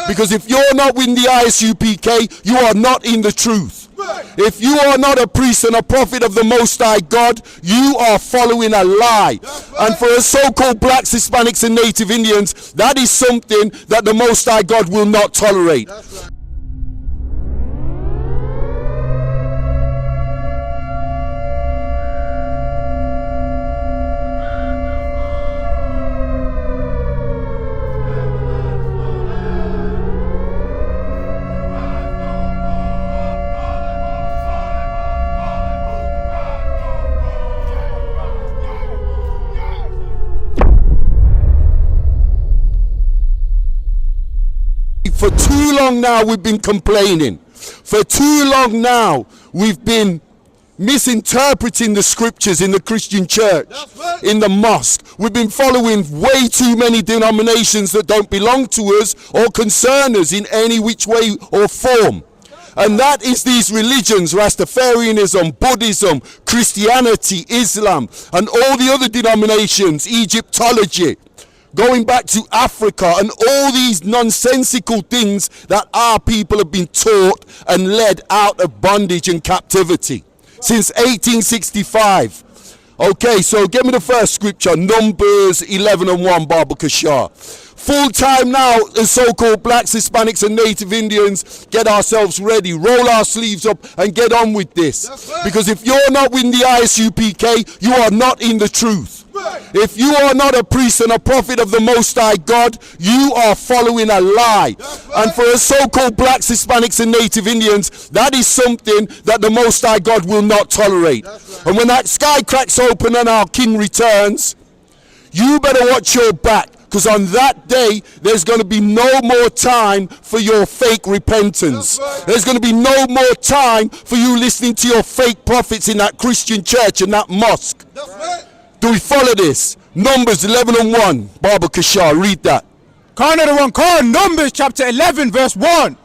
Because if you're not in the I.S.U.P.K, you are not in the truth. If you are not a priest and a prophet of the Most High God, you are following a lie. And for us so-called blacks, Hispanics and Native Indians, that is something that the Most High God will not tolerate. For too long now we've been complaining. For too long now we've been misinterpreting the scriptures in the Christian church, in the mosque. We've been following way too many denominations that don't belong to us or concern us in any which way or form. And that is these religions, Rastafarianism, Buddhism, Christianity, Islam, and all the other denominations, Egyptology, going back to Africa, and all these nonsensical things that our people have been taught and led out of bondage and captivity since 1865. Okay, so give me the first scripture, Numbers 11:1, Baba Kashar. Full time now, as so-called blacks, Hispanics and Native Indians, get ourselves ready, roll our sleeves up and get on with this. Because if you're not in the I.S.U.P.K, you are not in the truth. If you are not a priest and a prophet of the Most High God, you are following a lie. And for us so-called blacks, Hispanics and Native Indians, that is something that the Most High God will not tolerate. And when that sky cracks open and our King returns, you better watch your back. Because on that day, there's going to be no more time for your fake repentance. There's going to be no more time for you listening to your fake prophets in that Christian church and that mosque. Do we follow this? Numbers 11:1. Baba Kashar, read that. Numbers chapter 11 verse 1.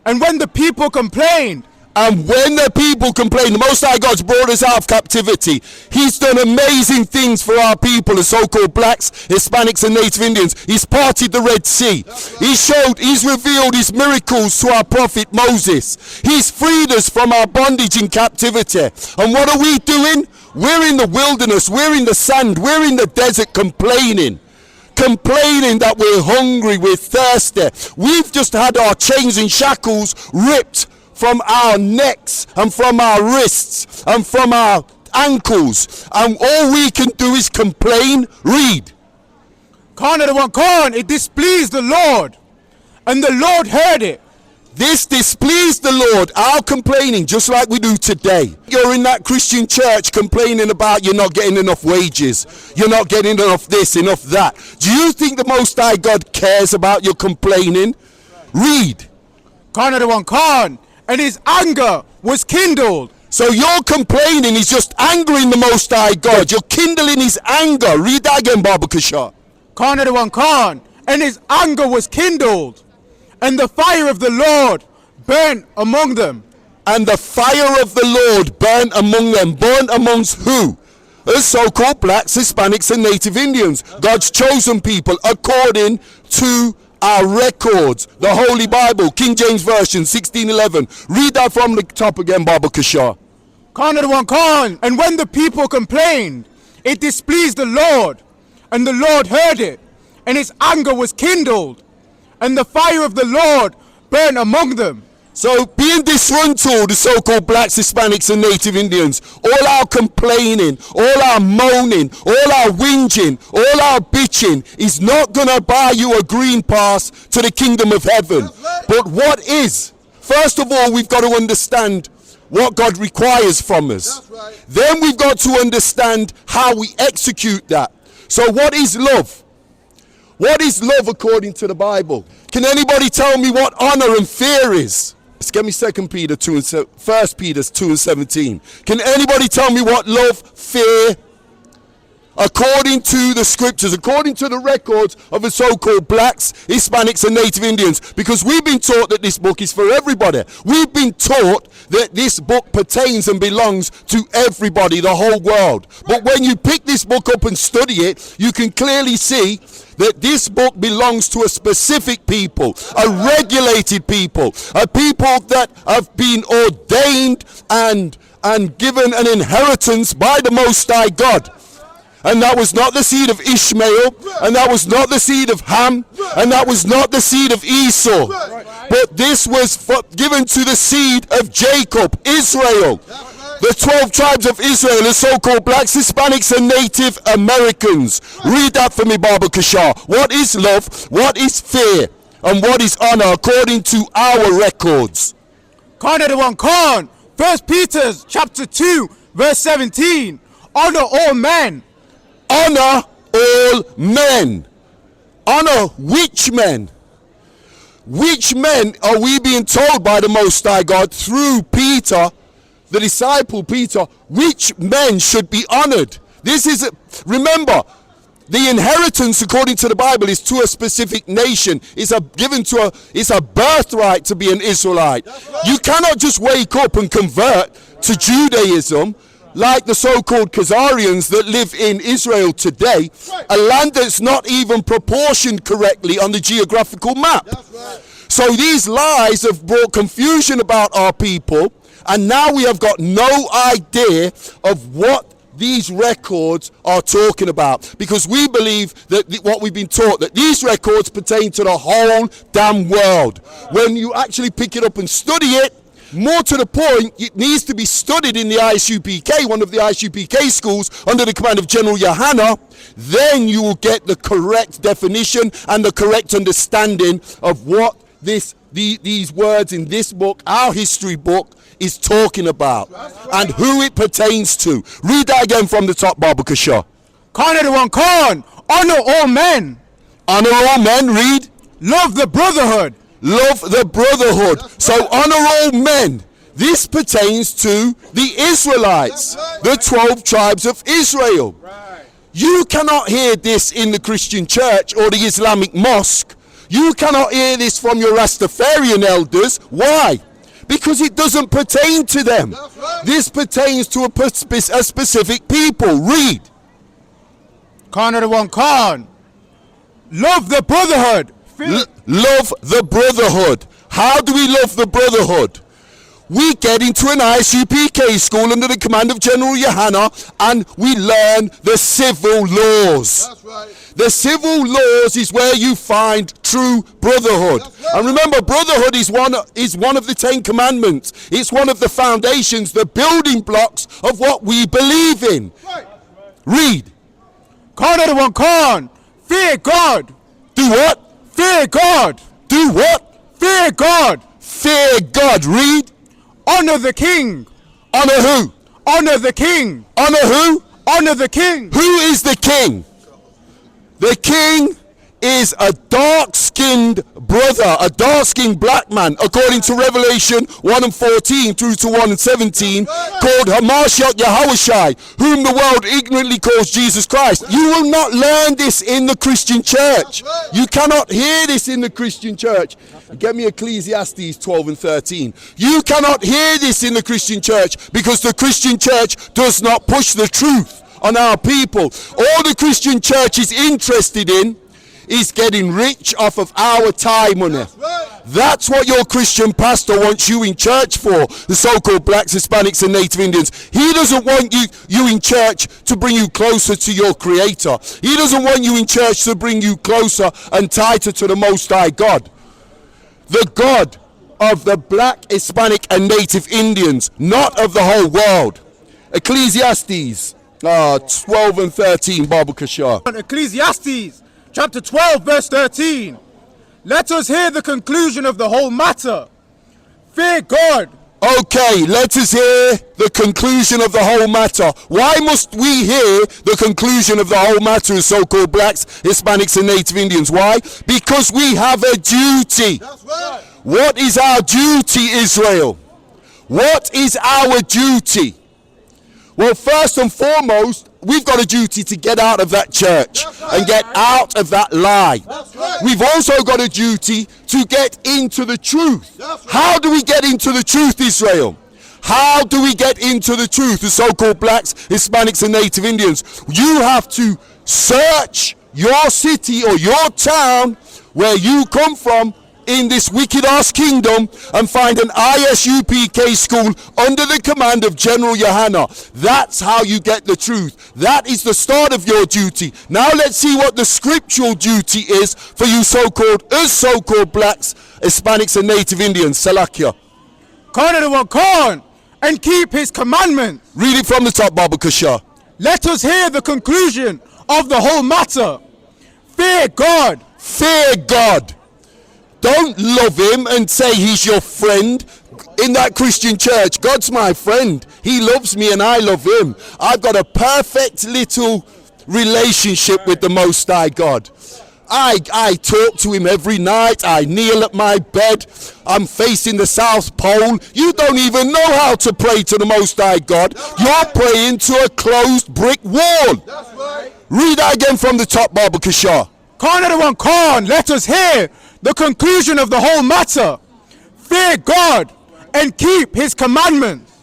And when the people complained, the Most High God's brought us out of captivity. He's done amazing things for our people, the so-called blacks, Hispanics and Native Indians. He's parted the Red Sea. He's revealed his miracles to our prophet Moses. He's freed us from our bondage and captivity. And what are we doing? We're in the wilderness, we're in the sand, we're in the desert complaining that we're hungry, we're thirsty. We've just had our chains and shackles ripped from our necks and from our wrists and from our ankles, and all we can do is complain. Read. It displeased the Lord, and the Lord heard it. This displeased the Lord, our complaining, just like we do today. You're in that Christian church complaining about you're not getting enough wages, you're not getting enough this, enough that. Do you think the Most High God cares about your complaining? Read. And his anger was kindled. So your complaining is just angering the Most High God. You're kindling his anger. Read that again, Baba Kashar. And his anger was kindled, and the fire of the Lord burnt among them. And the fire of the Lord burnt among them. Burnt amongst who? The so-called blacks, Hispanics and Native Indians. God's chosen people according to our records, the Holy Bible, King James Version 1611. Read that from the top again, Baba Kashar. And when the people complained, it displeased the Lord, and the Lord heard it, and his anger was kindled, and the fire of the Lord burned among them. So being disgruntled, the so-called blacks, Hispanics and Native Indians, all our complaining, all our moaning, all our whinging, all our bitching is not going to buy you a green pass to the kingdom of heaven. But what is? First of all, we've got to understand what God requires from us. Then we've got to understand how we execute that. So what is love? What is love according to the Bible? Can anybody tell me what honor and fear is? Let's get me 1 Peter 2:17. Can anybody tell me what love, fear, according to the scriptures, according to the records of the so-called blacks, Hispanics and Native Indians? Because we've been taught that this book is for everybody. We've been taught that this book pertains and belongs to everybody, the whole world. But when you pick this book up and study it, you can clearly see that this book belongs to a specific people, a regulated people, a people that have been ordained and given an inheritance by the Most High God. And that was not the seed of Ishmael, and that was not the seed of Ham, and that was not the seed of Esau, but this was given to the seed of Jacob, Israel. The 12 tribes of Israel, the so-called blacks, Hispanics, and Native Americans. Read that for me, Baba Kashar. What is love? What is fear? And what is honor according to our records? Khan everyone, Khan. 1 Peter chapter 2, verse 17. Honor all men. Honor all men. Honor which men? Which men are we being told by the Most High God through Peter, the disciple Peter, which men should be honored? This is, remember, the inheritance according to the Bible is to a specific nation. It's a birthright to be an Israelite. You cannot just wake up and convert to Judaism like the so-called Khazarians that live in Israel today, a land that's not even proportioned correctly on the geographical map. So these lies have brought confusion about our people, and now we have got no idea of what these records are talking about, because we believe that what we've been taught, that these records pertain to the whole damn world. When you actually pick it up and study it, more to the point, it needs to be studied in the I.S.U.P.K, one of the I.S.U.P.K schools under the command of General Yahanna. Then you will get the correct definition and the correct understanding of what these words in this book, our history book, is talking about and who it pertains to. Read that again from the top, Baba Kashar. Khan everyone, Khan. Honor all men. Honor all men, read. Love the brotherhood. Love the brotherhood. So honor all men. This pertains to the Israelites, the 12 tribes of Israel. You cannot hear this in the Christian church or the Islamic mosque. You cannot hear this from your Rastafarian elders. Why? Because it doesn't pertain to them. This pertains to a specific people. Read. Khan everyone, Khan. Love the brotherhood. Love the brotherhood. How do we love the brotherhood? We get into an I.S.U.P.K school under the command of General Yahanna, and we learn the civil laws. That's right. The civil laws is where you find true brotherhood. Right. And remember, brotherhood is one of the 10 commandments. It's one of the foundations, the building blocks of what we believe in. Right. Read. Khan everyone, Khan. Fear God. Do what? Fear God. Do what? Fear God. Fear God. Read. Honor the king. Honor who? Honor the king. Honor who? Honor the king. Who is the king? The king is a dark-skinned brother, a dark-skinned black man, according to Revelation 1:14 through to 1:17, called Hamashiach Yahushai, whom the world ignorantly calls Jesus Christ. You will not learn this in the Christian church. You cannot hear this in the Christian church. Get me Ecclesiastes 12:13. You cannot hear this in the Christian church because the Christian church does not push the truth on our people. All the Christian church is interested in is getting rich off of our tithe money. That's what your Christian pastor wants you in church for, the so-called blacks, Hispanics, and Native Indians. He doesn't want you in church to bring you closer to your Creator. He doesn't want you in church to bring you closer and tighter to the Most High God. The God of the black, Hispanic, and Native Indians, not of the whole world. Ecclesiastes 12 and 13, Baba Kashar. Ecclesiastes chapter 12 verse 13. Let us hear the conclusion of the whole matter. Fear God. Okay, let us hear the conclusion of the whole matter. Why must we hear the conclusion of the whole matter as so-called blacks, Hispanics, and Native Indians? Why? Because we have a duty. That's right. What is our duty, Israel? What is our duty? Well, first and foremost, we've got a duty to get out of that church and get out of that lie. We've also got a duty to get into the truth. How do we get into the truth, Israel? How do we get into the truth, the so-called blacks, Hispanics, and Native Indians? You have to search your city or your town where you come from in this wicked ass kingdom and find an I.S.U.P.K school under the command of General Yahanna. That's how you get the truth. That is the start of your duty. Now let's see what the scriptural duty is for you so-called blacks, Hispanics and Native Indians. Salakia. Khan and keep his commandments. Read it from the top, Baba Kasha. Let us hear the conclusion of the whole matter. Fear God. Fear God. Don't love him and say he's your friend. In that Christian church, God's my friend. He loves me and I love him. I've got a perfect little relationship with the Most High God. I talk to him every night. I kneel at my bed. I'm facing the South Pole. You don't even know how to pray to the Most High God. You're praying to a closed brick wall. That's right. Read that again from the top, Baba Kasha. Khan, let us hear the conclusion of the whole matter. Fear God and keep his commandments.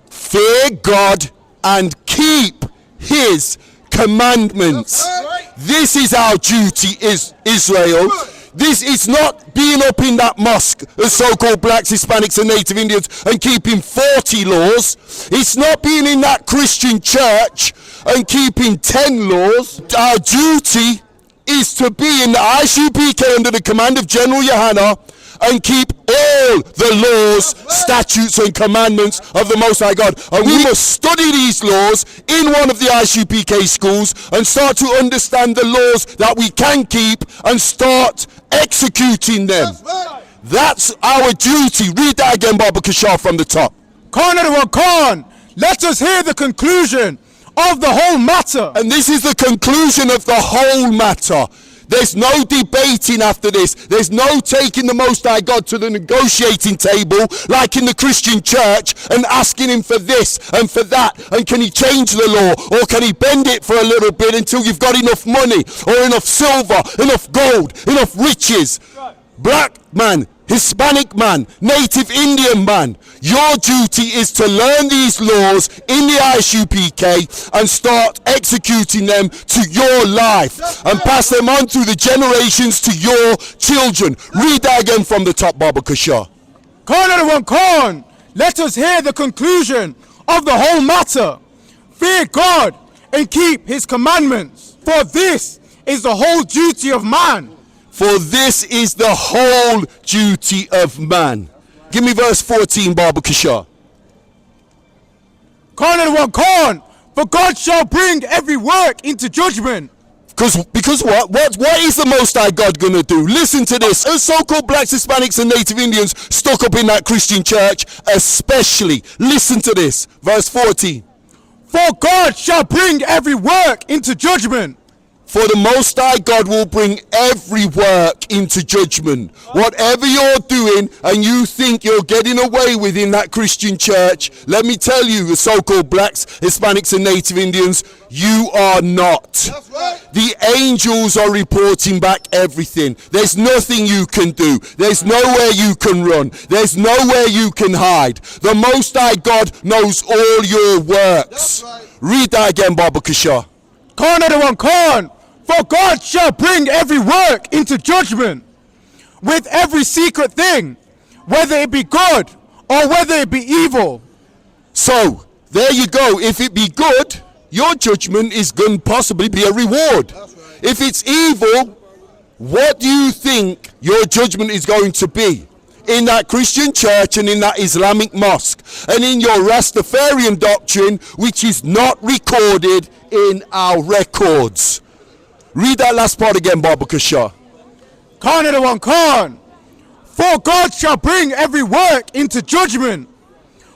Fear God and keep his commandments. Right. This is our duty, is Israel. This is not being up in that mosque as so-called blacks, Hispanics and Native Indians and keeping 40 laws. It's not being in that Christian church and keeping 10 laws. Our duty is to be in the I.S.U.P.K under the command of General Yahanna and keep all the laws, statutes and commandments of the Most High God. And we must study these laws in one of the I.S.U.P.K schools and start to understand the laws that we can keep and start executing them. That's our duty. Read that again, Baba Kashar, from the top. Khan, let us hear the conclusion of the whole matter. And this is the conclusion of the whole matter. There's no debating after this. There's no taking the Most High God to the negotiating table like in the Christian church and asking him for this and for that, and can he change the law or can he bend it for a little bit until you've got enough money or enough silver, enough gold, enough riches. Black man, Hispanic man, Native Indian man, your duty is to learn these laws in the I.S.U.P.K and start executing them to your life and pass them on through the generations to your children. Read that again from the top, Baba Kashar. Khan, let us hear the conclusion of the whole matter. Fear God and keep his commandments, for this is the whole duty of man. For this is the whole duty of man. Give me verse 14, Baba Kashar. Khan, for God shall bring every work into judgment. Because what? What is the Most High God gonna do? Listen to this. As so-called blacks, Hispanics and Native Indians stuck up in that Christian church, especially. Listen to this. Verse 14. For God shall bring every work into judgment. For the Most High God will bring every work into judgment. Whatever you're doing and you think you're getting away with in that Christian church, let me tell you, the so-called blacks, Hispanics and Native Indians, you are not. That's right. The angels are reporting back everything. There's nothing you can do. There's nowhere you can run. There's nowhere you can hide. The Most High God knows all your works. That's right. Read that again, Baba Kashar. Khan, for God shall bring every work into judgment with every secret thing, whether it be good or whether it be evil. So, there you go. If it be good, your judgment is going to possibly be a reward. That's right. If it's evil, what do you think your judgment is going to be? In that Christian church and in that Islamic mosque and in your Rastafarian doctrine, which is not recorded in our records. Read that last part again, Baba Kashar. Khan, for God shall bring every work into judgment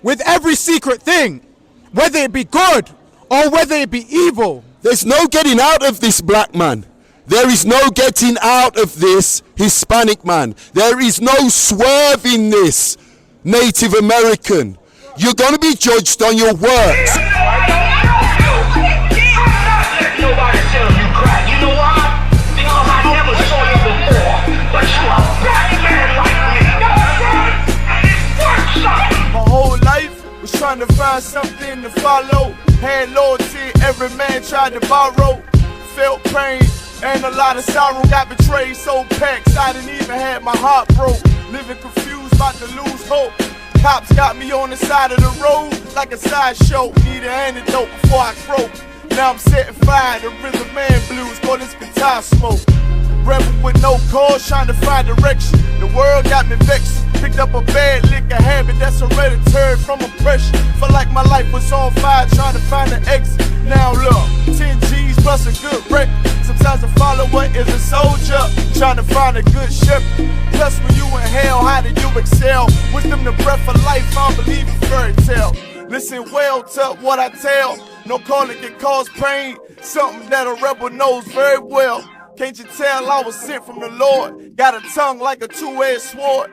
with every secret thing, whether it be good or whether it be evil. There's no getting out of this, black man. There is no getting out of this, Hispanic man. There is no swerving this, Native American. You're going to be judged on your works. Nobody tell you crack. You know why? Because I never saw you before. But you a black man like me. And it works out. My whole life was trying to find something to follow. Had loyalty, every man tried to borrow. Felt pain, And a lot of sorrow, got betrayed, so packed, I didn't even have my heart broke. Living confused, about to lose hope. Cops got me on the side of the road like a sideshow. Need an antidote before I croak. Now I'm setting fire to rhythm man blues for this guitar smoke. Rebel with no cause, trying to find direction. The world got me vexed. Picked up a bad liquor habit that's hereditary from oppression. Felt like my life was on fire, trying to find an exit. Now look, 10 G's plus a good wreck. Sometimes a follower is a soldier, trying to find a good shepherd. Plus when you in hell, how do you excel? Wisdom the breath of life, I don't believe in fairy tale. Listen well to what I tell. No calling can cause pain, something that a rebel knows very well. Can't you tell I was sent from the Lord? Got a tongue like a two-edged sword.